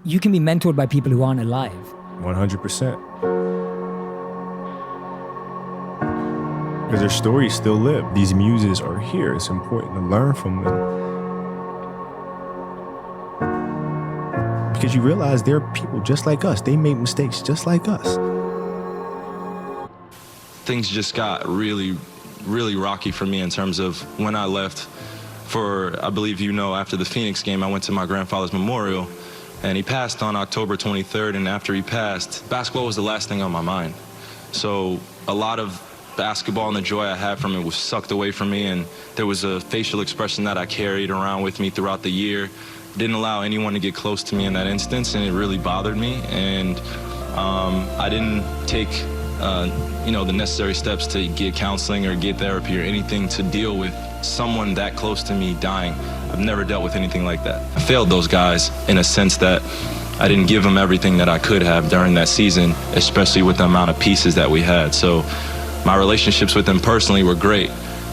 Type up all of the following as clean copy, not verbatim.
you can be mentored by people who aren't alive. 100%. Because their stories still live. These muses are here. It's important to learn from them. Because you realize they're people just like us. They make mistakes just like us. Things just got really, really rocky for me in terms of when I left for, I believe after the Phoenix game, I went to my grandfather's memorial, and he passed on October 23rd, and after he passed, basketball was the last thing on my mind. So a lot of basketball and the joy I had from it was sucked away from me, and there was a facial expression that I carried around with me throughout the year. Didn't allow anyone to get close to me in that instance, and it really bothered me, and I didn't take the necessary steps to get counseling or get therapy or anything to deal with someone that close to me dying. I've never dealt with anything like that. I failed those guys in a sense that I didn't give them everything that I could have during that season, especially with the amount of pieces that we had. So my relationships with them personally were great,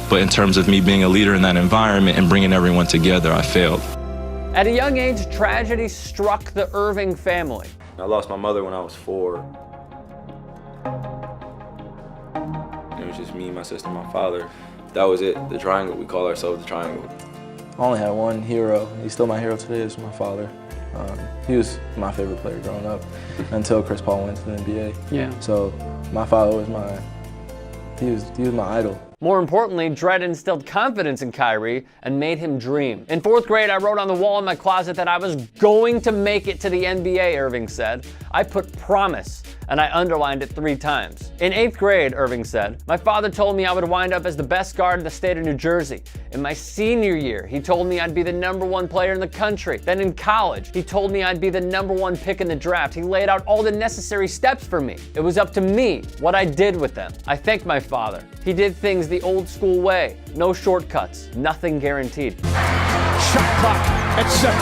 but in terms of me being a leader in that environment and bringing everyone together, I failed. At a young age, tragedy struck the Irving family. I lost my mother when I was 4. It was just me, my sister, my father. That was it, the triangle. We call ourselves the triangle. I only had one hero. He's still my hero today. It's my father. He was my favorite player growing up until Chris Paul went to the NBA. Yeah. So my father was he was my idol. More importantly, Dredd instilled confidence in Kyrie and made him dream. In 4th grade, I wrote on the wall in my closet that I was going to make it to the NBA, Irving said. I put promise, and I underlined it 3 times. In 8th grade, Irving said, my father told me I would wind up as the best guard in the state of New Jersey. In my senior year, he told me I'd be the #1 player in the country. Then in college, he told me I'd be the #1 pick in the draft. He laid out all the necessary steps for me. It was up to me what I did with them. I thank my father. He did things the old school way. No shortcuts, nothing guaranteed. Shot clock at 7.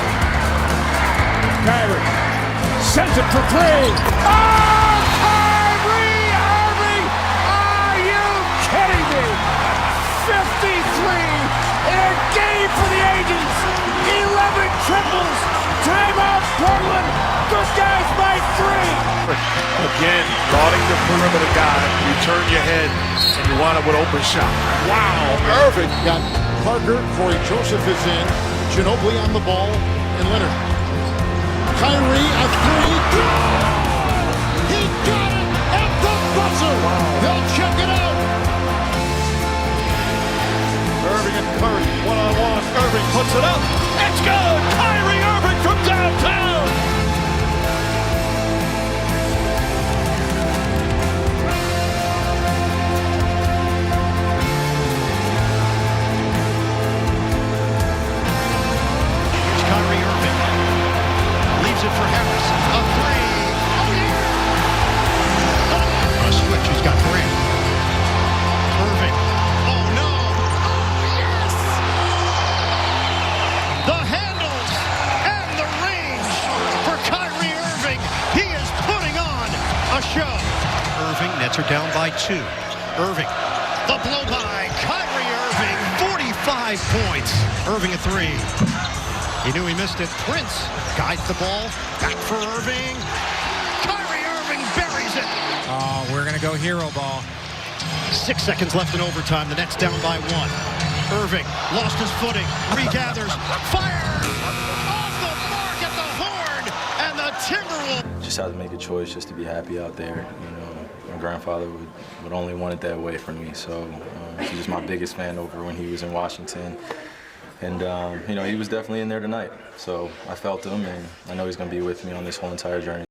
Kyrie sends it for 3. Oh, Kyrie Irving! Are you kidding me? 53 in a game for the ages. 11 triples. Timeout, Portland. Good guys by 3. Again, guarding the perimeter guy. You turn your head and you wind up with open shot. Wow, Irving got Parker. Corey Joseph is in. Ginobili on the ball, and Leonard. Kyrie a 3. He got it at the buzzer. They'll check it out. Irving and Curry, one-on-one. Irving puts it up. It's good! Kyrie Irving from downtown! Kyrie Irving leaves it for Harris. A 3. Oh, yeah! A switch. He's got 3. Irving. Oh, no. Oh, yes! The handles and the range for Kyrie Irving. He is putting on a show. Irving nets her down by 2. Irving. The blow by Kyrie Irving. 45 points. Irving a 3. He knew he missed it. Prince guides the ball. Back for Irving. Kyrie Irving buries it. Oh, we're going to go hero ball. 6 seconds left in overtime. The Nets down by 1. Irving lost his footing. Regathers. Fire! Off the mark at the horn. And the Timberwolves. Just had to make a choice just to be happy out there. My grandfather would only want it that way for me. So he was my biggest fan over when he was in Washington. And, he was definitely in there tonight. So I felt him, and I know he's going to be with me on this whole entire journey.